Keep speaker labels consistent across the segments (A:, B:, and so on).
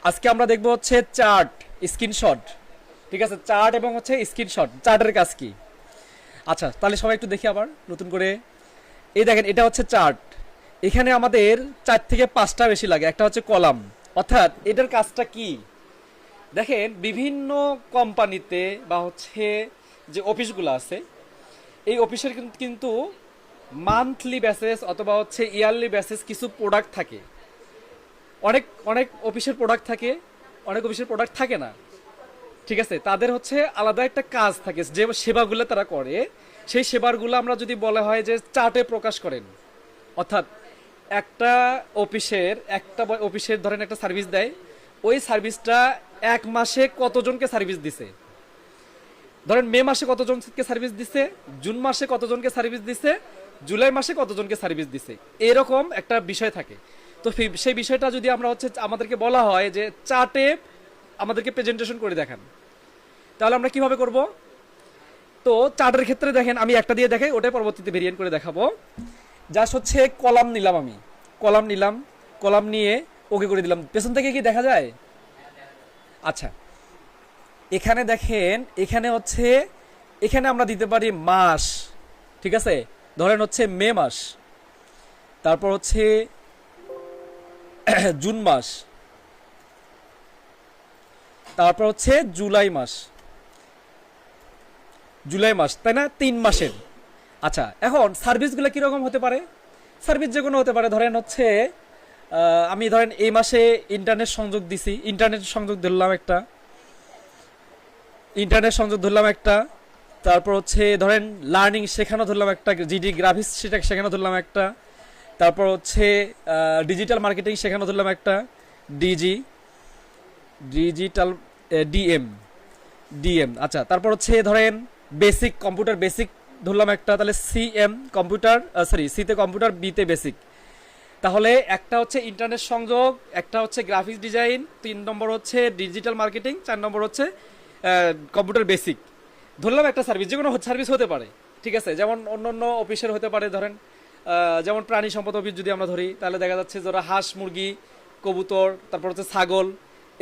A: আজকে আমরা দেখবো হচ্ছে চার্ট, স্ক্রিনশট। ঠিক আছে, চার্ট এবং হচ্ছে স্ক্রিনশট, চার্টের কাজ কি। আচ্ছা, তাহলে সবাই একটু দেখি আবার নতুন করে। এই দেখেন, এটা হচ্ছে চার্ট। এখানে আমাদের 4 থেকে 5টা বেশি লাগে। একটা হচ্ছে কলাম, অর্থাৎ এটার কাজটা কি দেখেন। বিভিন্ন কোম্পানিতে বা হচ্ছে যে অফিসগুলো আছে, এই অফিসের কিন্তু মান্থলি বেসিস অথবা হচ্ছে ইয়ারলি বেসিস কিছু প্রোডাক্ট থাকে। অনেক অনেক অফিসের প্রোডাক্ট থাকে, অনেক অফিসের প্রোডাক্ট থাকে না। ঠিক আছে, তাদের হচ্ছে আলাদা একটা কাজ থাকে, যে সেবাগুলো তারা করে, সেই সেবাগুলো আমরা যদি বলা হয় যে চার্টে প্রকাশ করেন। অর্থাৎ একটা অফিসের ধরেন একটা সার্ভিস দেয়, ওই সার্ভিসটা এক মাসে কতজনকে সার্ভিস দিছে, ধরেন মে মাসে কতজনকে সার্ভিস দিছে, জুন মাসে কতজনকে সার্ভিস দিছে, জুলাই মাসে কতজনকে সার্ভিস দিছে, এরকম একটা বিষয় থাকে। তো সেই বিষয়টা যদি আমরা হচ্ছে আমাদেরকে বলা হয় যে চার্টে আমাদেরকে প্রেজেন্টেশন করে দেখান, তাহলে আমরা কিভাবে করব? তো চার্টের ক্ষেত্রে দেখেন, আমি একটা দিয়ে দেখাই, ওটাই পরবর্তীতে ভেরিয়েন্ট করে দেখাবো। জাস্ট হচ্ছে কলাম নিলাম, আমি কলাম নিলাম, কলাম নিয়ে ওকে করে দিলাম। পেছন থেকে কি দেখা যায়? আচ্ছা, এখানে দেখেন, এখানে হচ্ছে এখানে আমরা দিতে পারি মাস। ঠিক আছে, ধরেন হচ্ছে মে মাস, তারপর হচ্ছে জুন মাস, তারপর হচ্ছে জুলাই মাস, জুলাই মাস, তাই না? 3 মাসের। আচ্ছা, এখন সার্ভিসগুলো কীরকম হতে পারে? সার্ভিস যে কোনো হতে পারে। ধরেন হচ্ছে আমি ধরেন এই মাসে ইন্টারনেট সংযোগ দিছি, ইন্টারনেট সংযোগ ধরলাম একটা, ইন্টারনেট সংযোগ ধরলাম একটা, তারপর হচ্ছে ধরেন লার্নিং শেখানো ধরলাম একটা, জিডি গ্রাফিক্স সেটা শেখানো ধরলাম একটা, তারপর হচ্ছে ডিজিটাল মার্কেটিং শেখানো ধরলাম একটা, ডিজি ডিজিটাল ডিএম ডিএম। আচ্ছা, তারপর হচ্ছে ধরেন বেসিক কম্পিউটার বেসিক ধরলাম একটা, তাহলে সিএম কম্পিউটার, সিতে কম্পিউটার, বিতে বেসিক। তাহলে একটা হচ্ছে ইন্টারনেট সংযোগ, একটা হচ্ছে গ্রাফিক্স ডিজাইন, 3 নম্বর হচ্ছে ডিজিটাল মার্কেটিং, 4 নম্বর হচ্ছে কম্পিউটার বেসিক। ধরলাম একটা সার্ভিস, যে কোনো সার্ভিস হতে পারে। ঠিক আছে, যেমন অন্য অন্য অফিসের হতে পারে। ধরেন যেমন প্রাণী সম্পদ অফিস যদি আমরা ধরি, তাহলে দেখা যাচ্ছে যে ওরা হাঁস, মুরগি, কবুতর, তারপর হচ্ছে ছাগল,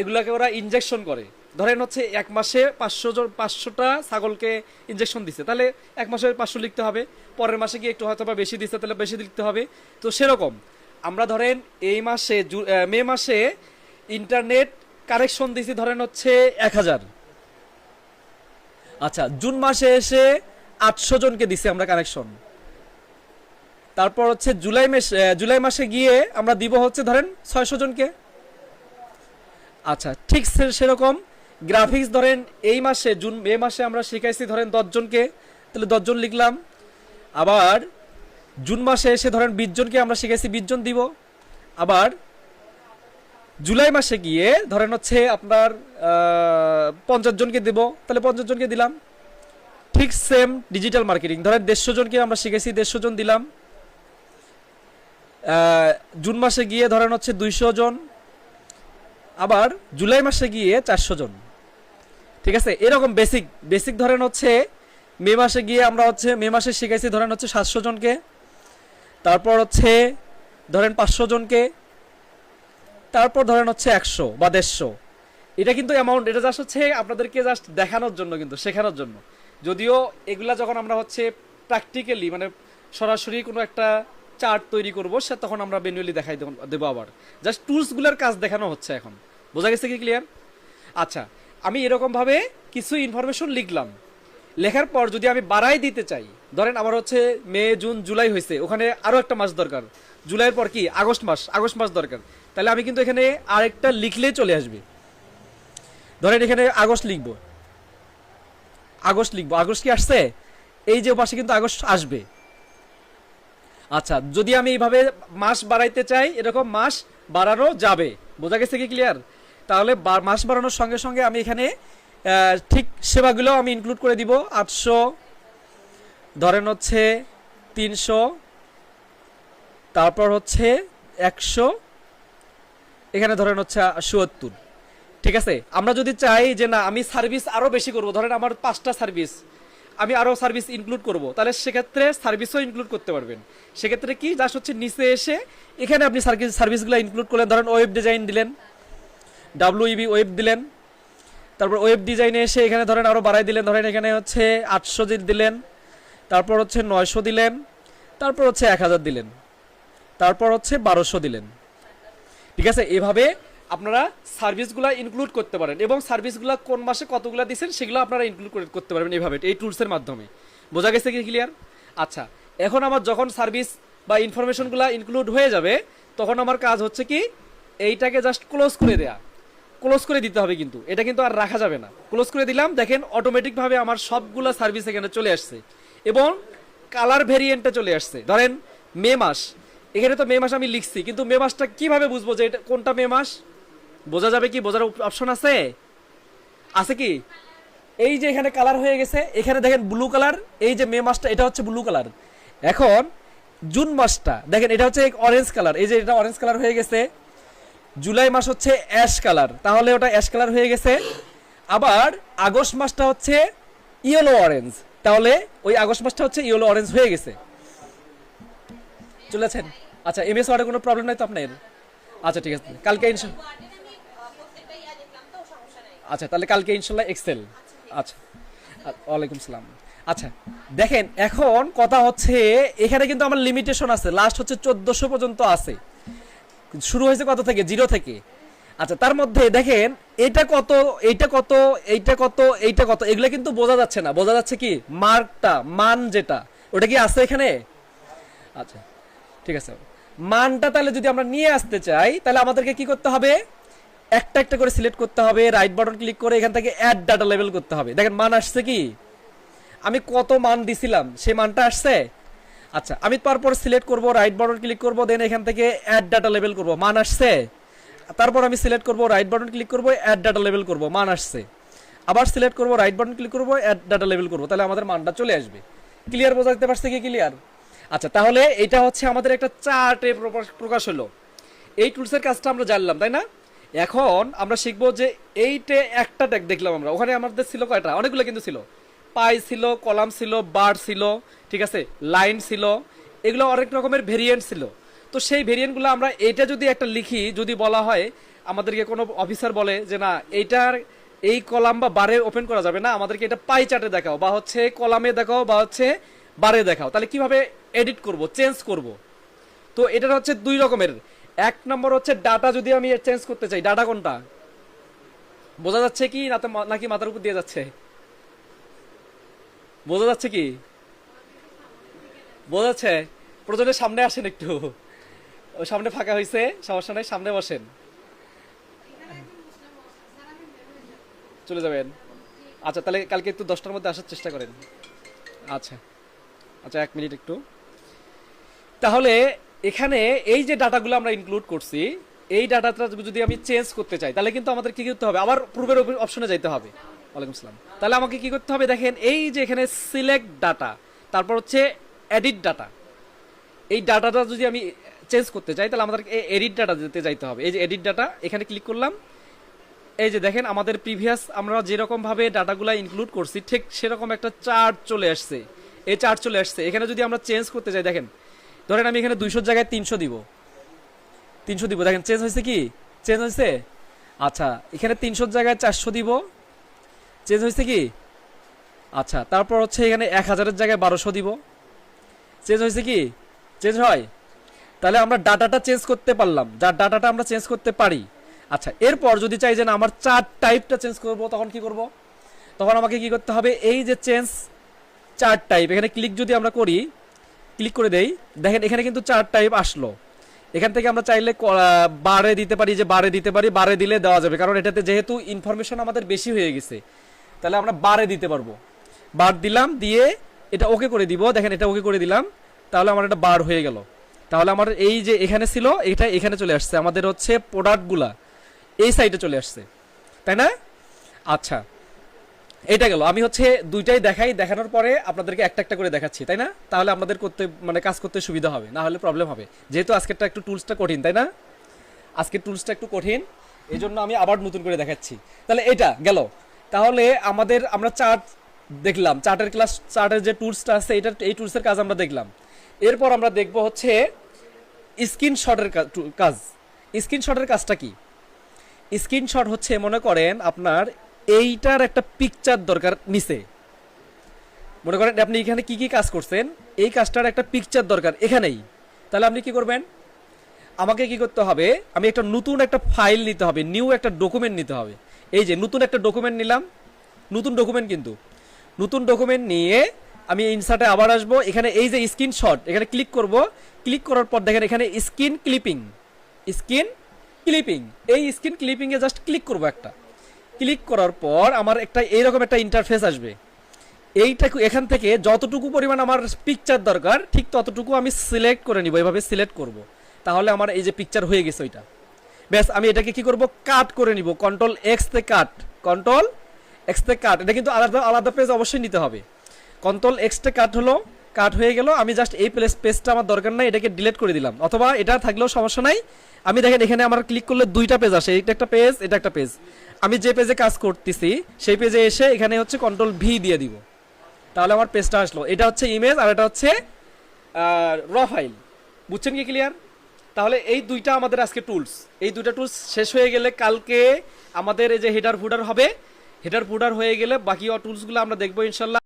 A: এগুলাকে ওরা ইনজেকশন করে। ধরেন হচ্ছে এক মাসে 500টা ছাগলকে ইনজেকশন দিচ্ছে, তাহলে এক মাসে 500 লিখতে হবে। পরের মাসে গিয়ে একটু হয়তো বা বেশি দিচ্ছে, তাহলে বেশি লিখতে হবে। তো সেরকম আমরা ধরেন এই মাসে মে মাসে ইন্টারনেট কানেকশন দিছি ধরেন হচ্ছে 1000। আচ্ছা, জুন মাসে এসে 800 জনকে দিছি আমরা কানেকশন। তারপর হচ্ছে জুলাই মাসে গিয়ে আমরা দিব হচ্ছে ধরেন 600 জনকে। আচ্ছা, ঠিক সেরকম গ্রাফিক্স ধরেন এই মাসে মে মাসে আমরা শিখাইছি ধরেন 10 জনকে, তাহলে 10 জন লিখলাম। আবার জুন মাসে এসে ধরেন 20 জনকে আমরা শিখাইছি, 20 জন দিব। আবার জুলাই মাসে গিয়ে ধরেন হচ্ছে আপনার 50 জনকে দেব, তাহলে 50 জনকে দিলাম। ঠিক সেম ডিজিটাল মার্কেটিং, ধরেন 150 জনকে আমরা শিখেছি, 150 জন দিলাম। জুন মাসে গিয়ে ধরেন হচ্ছে 200 জন, আবার জুলাই মাসে গিয়ে 400 জন। ঠিক আছে, এরকম বেসিক বেসিক ধরেন হচ্ছে মে মাসে গিয়ে আমরা হচ্ছে মে মাসে শিখাইছি ধরেন হচ্ছে 700 জনকে, তারপর হচ্ছে ধরেন 500 জনকে, তারপর ধরেন হচ্ছে 100 বা 150। এটা কিন্তু অ্যামাউন্ট, এটা জাস্ট হচ্ছে আপনাদেরকে জাস্ট দেখানোর জন্য, কিন্তু শেখানোর জন্য। যদিও এগুলা যখন আমরা হচ্ছে প্র্যাকটিক্যালি মানে সরাসরি কোনো একটা চার্ট তৈরি করবো, সে তখন আমরা ম্যানুয়ালি দেখাই দেবো। আবার জাস্ট টুলসগুলোর কাজ দেখানো হচ্ছে এখন। বোঝা গেছে কি? ক্লিয়ার? আচ্ছা, আমি এরকমভাবে কিছু ইনফরমেশন লিখলাম। লেখার পর যদি আমি বাড়াই দিতে চাই, ধরেন আমার হচ্ছে মে, জুন, জুলাই হয়েছে, ওখানে আরও একটা মাস দরকার, জুলাইয়ের পর কি আগস্ট মাস দরকার, তাহলে আমি কিন্তু এখানে আরেকটা লিখলেই চলে আসবে। ধরেন এখানে আগস্ট লিখবো, আগস্ট কি আসছে? এই যে মাসে কিন্তু আগস্ট আসবে। আচ্ছা, যদি আমি এইভাবে মাস বাড়াইতে চাই, এরকম মাস বাড়ানো যাবে। বোঝা গেছে কি? ক্লিয়ার? তাহলে মাস বাড়ানোর সঙ্গে সঙ্গে আমি এখানে ঠিক সেবাগুলো আমি ইনক্লুড করে দিব। 800, ধরেন হচ্ছে 300, তারপর হচ্ছে 100, এখানে ধরেন হচ্ছে 70। ঠিক আছে, আমরা যদি চাই যে না আমি সার্ভিস আরও বেশি করব, ধরেন আমার 5টা সার্ভিস, আমি আরও সার্ভিস ইনক্লুড করব, তাহলে সেক্ষেত্রে সার্ভিসও ইনক্লুড করতে পারবেন। সেক্ষেত্রে কি, জাস্ট হচ্ছে নিচে এসে এখানে আপনি সার্ভিসগুলো ইনক্লুড করলেন। ধরেন ওয়েব ডিজাইন দিলেন, WEB ওয়েব দিলেন, তারপর ওয়েব ডিজাইনে এসে এখানে ধরেন আরও বাড়াই দিলেন, ধরেন এখানে হচ্ছে 800 দিলেন, তারপর হচ্ছে 900 দিলেন, তারপর হচ্ছে 1000 দিলেন, তারপর হচ্ছে 1200 দিলেন। ঠিক আছে, এভাবে আপনারা সার্ভিসগুলো ইনক্লুড করতে পারেন এবং সার্ভিসগুলো কোন মাসে কতগুলো দিচ্ছেন সেগুলো আপনারা ইনক্লুড করতে পারবেন এইভাবে, এই টুলসের মাধ্যমে। বোঝা গেছে কি ক্লিয়ার? আচ্ছা, এখন আমার যখন সার্ভিস বা ইনফরমেশনগুলো ইনক্লুড হয়ে যাবে তখন আমার কাজ হচ্ছে কি এইটাকে জাস্ট ক্লোজ করে দেয়া, ক্লোজ করে দিতে হবে, কিন্তু এটা কিন্তু আর রাখা যাবে না। ক্লোজ করে দিলাম, দেখেন অটোমেটিকভাবে আমার সবগুলো সার্ভিস এখানে চলে আসছে এবং কালার ভেরিয়েন্টে চলে আসছে। ধরেন মে মাস, এখানে তো মে মাস আমি লিখছি, কিন্তু মে মাসটা কিভাবে বুঝবো যে এটা কোনটা মে মাস? বোঝা যাবে কি? বোঝার অপশন আছে? আছে কি? এই যে এখানে কালার হয়ে গেছে, এখানে দেখেন ব্লু কালার, এই যে মে মাসটা এটা হচ্ছে ব্লু কালার। এখন জুন মাসটা দেখেন এটা হচ্ছে অরেঞ্জ কালার, এই যে এটা অরেঞ্জ কালার হয়ে গেছে। জুলাই মাস হচ্ছে অ্যাশ কালার, তাহলে ওটা অ্যাশ কালার হয়ে গেছে। আবার আগস্ট মাসটা হচ্ছে ইয়েলো অরেঞ্জ, তাহলে ওই আগস্ট মাসটা হচ্ছে ইয়েলো অরেঞ্জ হয়ে গেছে। চলেছেন? আচ্ছা, এমএস ওয়ার্ডে কোনো প্রবলেম নাই তো আপনার? আচ্ছা ঠিক আছে, কালকে আচ্ছা তাহলে কালকে ইনশাল্লাহ এক্সেল। আচ্ছা, ওয়ালাইকুম সালাম। আচ্ছা দেখেন, এখন কথা হচ্ছে এখানে কিন্তু আমার লিমিটেশন আছে, লাস্ট হচ্ছে 1400 পর্যন্ত আছে, শুরু হয়েছে কত থেকে? 0 থেকে। আচ্ছা, তার মধ্যে দেখেন এটা কত, এইটা কত, এইটা কত, এইটা কত, এগুলো কিন্তু বোঝা যাচ্ছে না। বোঝা যাচ্ছে কি মার্কটা, মান যেটা, ওটা কি আছে এখানে? আচ্ছা ঠিক আছে, মানটা তাহলে যদি আমরা নিয়ে আসতে চাই তাহলে আমাদেরকে কি করতে হবে? একটা একটা করে সিলেক্ট করতে হবে, রাইট বাটন ক্লিক করে এখান থেকে অ্যাড ডাটা লেভেল করতে হবে। দেখেন মান আসছে কি, আমি কত মান দিছিলাম সেই মানটা আসছে। আচ্ছা, আমি তারপর সিলেক্ট করব, রাইট বাটন ক্লিক করব, দেন এখান থেকে অ্যাড ডাটা লেভেল করব, মান আসছে। তারপর আমি সিলেক্ট করব, রাইট বাটন ক্লিক করব, অ্যাড ডাটা লেভেল করব, মান আসছে। আবার সিলেক্ট করব, রাইট বাটন ক্লিক করব, অ্যাড ডাটা লেভেল করব, তাহলে আমাদের মানটা চলে আসবে। ক্লিয়ার? বোঝা যেতে পারছে কি ক্লিয়ার? আচ্ছা, তাহলে এটা হচ্ছে আমাদের একটা চার্টে প্রকাশ হলো। এই টুলসের কাজটা আমরা জানলাম, তাই না? এখন আমরা শিখবো যে এইটে একটা ট্যাগ দেখলাম আমরা, ওখানে আমাদের ছিল কয়টা? অনেকগুলো কিন্তু ছিল, পাই ছিল, কলাম ছিল, বার ছিল, ঠিক আছে, লাইন ছিল, এগুলো অনেক রকমের ভেরিয়েন্ট ছিল। তো সেই ভেরিয়েন্টগুলো আমরা এটা যদি একটা লিখি, যদি বলা হয় আমাদেরকে কোনো অফিসার বলে যে না এইটার এই কলাম বা বারে ওপেন করা যাবে না, আমাদেরকে এটা পাই চার্টে দেখাও, বা হচ্ছে কলামে দেখাও, বা হচ্ছে বারে দেখাও, তাহলে কিভাবে এডিট করব, চেঞ্জ করব? তো এটার হচ্ছে দুই রকমের। এক নম্বর হচ্ছে ডাটা, যদি আমি চেঞ্জ করতে চাই, ডাটা কোনটা? বোঝা যাচ্ছে কি নাকি মাথার উপর দিয়ে যাচ্ছে? বোঝা যাচ্ছে কি? বোঝা যাচ্ছে? প্রয়োজনে সামনে আসেন একটু, সামনে ফাঁকা হয়েছে, সমস্যা নাই, সামনে বসেন, চলে যাবেন। আচ্ছা, তাহলে কালকে একটু 10টার মধ্যে আসার চেষ্টা করেন। আচ্ছা আচ্ছা, 1 মিনিট একটু। তাহলে এখানে এই যে ডাটাগুলো আমরা ইনক্লুড করছি, এই ডাটাটা যদি আমি চেঞ্জ করতে চাই তাহলে কিন্তু আমাদের কি করতে হবে? আবার পূর্বের অপশনে যাইতে হবে। ওয়ালাইকুম আসসালাম। তাহলে আমাকে কি করতে হবে? দেখেন এই যে এখানে সিলেক্ট ডাটা, তারপর হচ্ছে এডিট ডাটা, এই ডাটাটা যদি আমি চেঞ্জ করতে চাই তাহলে আমাদেরকে এডিট ডাটা দিতে যাইতে হবে। এই যে এডিট ডাটা, এখানে ক্লিক করলাম। এই যে দেখেন আমাদের প্রিভিয়াস আমরা যেরকম ভাবে ডাটাগুলো ইনক্লুড করছি ঠিক সেরকম একটা চার্ট চলে আসছে, এই চার্ট চলে আসছে। এখানে যদি আমরা চেঞ্জ করতে চাই, দেখেন ধরেন আমি এখানে 200 জায়গায় 300 দিব, 300 দিব, দেখেন চেঞ্জ হয়েছে কি? চেঞ্জ হয়েছে। আচ্ছা, এখানে 300 জায়গায় 400 দিব, চেঞ্জ হয়েছে কি? আচ্ছা, তারপর হচ্ছে এখানে 1000-এর জায়গায় 1200 দিব, চেঞ্জ হয়েছে কি? চেঞ্জ হয়। তাহলে আমরা ডাটাটা চেঞ্জ করতে পারলাম, যার ডাটাটা আমরা চেঞ্জ করতে পারি। আচ্ছা, এরপর যদি চাই যে না আমার চার্ট টাইপটা চেঞ্জ করব, তখন কি করব? তখন আমাকে কি করতে হবে? এই যে চেঞ্জ চার্ট টাইপ, এখানে ক্লিক যদি আমরা করি, ক্লিক করে দেই, দেখেন এখানে কিন্তু চার্ট টাইপ আসলো। এখান থেকে আমরা চাইলে বারে দিতে পারি, যে বারে দিতে পারি, বারে দিলে দেওয়া যাবে, কারণ এটাতে যেহেতু ইনফরমেশন আমাদের বেশি হয়ে গেছে তাহলে আমরা বারে দিতে পারবো। বার দিলাম, দিয়ে এটা ওকে করে দিব, দেখেন এটা ওকে করে দিলাম, তাহলে আমার এটা বার হয়ে গেল। তাহলে আমার এই যে এখানে ছিল এটা এখানে চলে আসছে, আমাদের হচ্ছে প্রোডাক্টগুলা এই সাইডে চলে আসছে, তাই না? আচ্ছা, এটা গেল। আমি হচ্ছে দুইটাই দেখাই, দেখানোর পরে আপনাদেরকে একটা একটা করে দেখাচ্ছি, তাই না? তাহলে আমাদের করতে মানে কাজ করতে সুবিধা হবে, না হলে প্রবলেম হবে, যেহেতু আজকেরটা একটু টুলসটা কঠিন, তাই না? আজকের টুলসটা একটু কঠিন, এই জন্য আমি আবার নতুন করে দেখাচ্ছি। তাহলে এটা গেল। তাহলে আমরা চার্ট দেখলাম, চার্টের যে টুলসটা আছে এটা, এই টুলসের কাজ আমরা দেখলাম। এরপর আমরা দেখব হচ্ছে স্ক্রিনশটের কাজ। স্ক্রিনশটের কাজটা কি? স্ক্রিনশট হচ্ছে মনে করেন আপনার এইটার একটা পিকচার দরকার নিচে, মনে করেন আপনি এখানে কি কি কাজ করছেন, এই কাজটার একটা পিকচার দরকার এখানেই। তাহলে আপনি কি করবেন, আমাকে কি করতে হবে, আমি একটা নতুন একটা ফাইল নিতে হবে, নিউ একটা ডকুমেন্ট নিতে হবে। এই যে নতুন একটা ডকুমেন্ট নিলাম, নতুন ডকুমেন্ট কিন্তু, নতুন ডকুমেন্ট নিয়ে আমি ইনসার্টে আবার আসবো, এখানে এই যে স্ক্রিনশট এখানে ক্লিক করব, ক্লিক করার পর দেখেন এখানে স্ক্রিন ক্লিপিং, স্ক্রিন ক্লিপিং, এই স্ক্রিন ক্লিপিংয়ে জাস্ট ক্লিক করব একটা, ক্লিক করার পর আমার একটা এইরকম একটা ইন্টারফেস আসবে। এইটা এখান থেকে যতটুকু পরিমাণ আমার পিকচার দরকার ঠিক ততটুকু আমি সিলেক্ট করে নিব, এভাবে সিলেক্ট করব, তাহলে আমার এই যে পিকচার হয়ে গেছে ওইটা। ব্যাস আমি এটাকে কি করব, কাট করে নিব, কন্ট্রোল এক্স তে কাট, কন্ট্রোল এক্স তে কাট। এটা কিন্তু আলাদা আলাদা পেজ অবশ্যই নিতে হবে। কন্ট্রোল এক্স তে কাট হলো, কাট হয়ে গেল। আমি জাস্ট এই পেজটা আমার দরকার নাই, এটাকে ডিলিট করে দিলাম, অথবা এটা থাকলেও সমস্যা নাই। আমি দেখেন এখানে আমার ক্লিক করলে দুইটা পেজ আসে, এটা একটা পেজ, এটা একটা পেজ। আমি যে পেজে কাজ করতেছি সেই পেজে এসে এখানে হচ্ছে কন্ট্রোল ভি দিয়ে দিব, তাহলে আমার পেজটা আসলো। এটা হচ্ছে ইমেজ আর এটা হচ্ছে র ফাইল। বুঝছেন কি ক্লিয়ার? তাহলে এই দুইটা আমাদের আজকে টুলস, এই দুইটা টুলস শেষ হয়ে গেলে কালকে আমাদের এই যে হেডার ফুডার হবে, হেডার ফুডার হয়ে গেলে বাকি টুলসগুলো আমরা দেখবো ইনশাল্লাহ।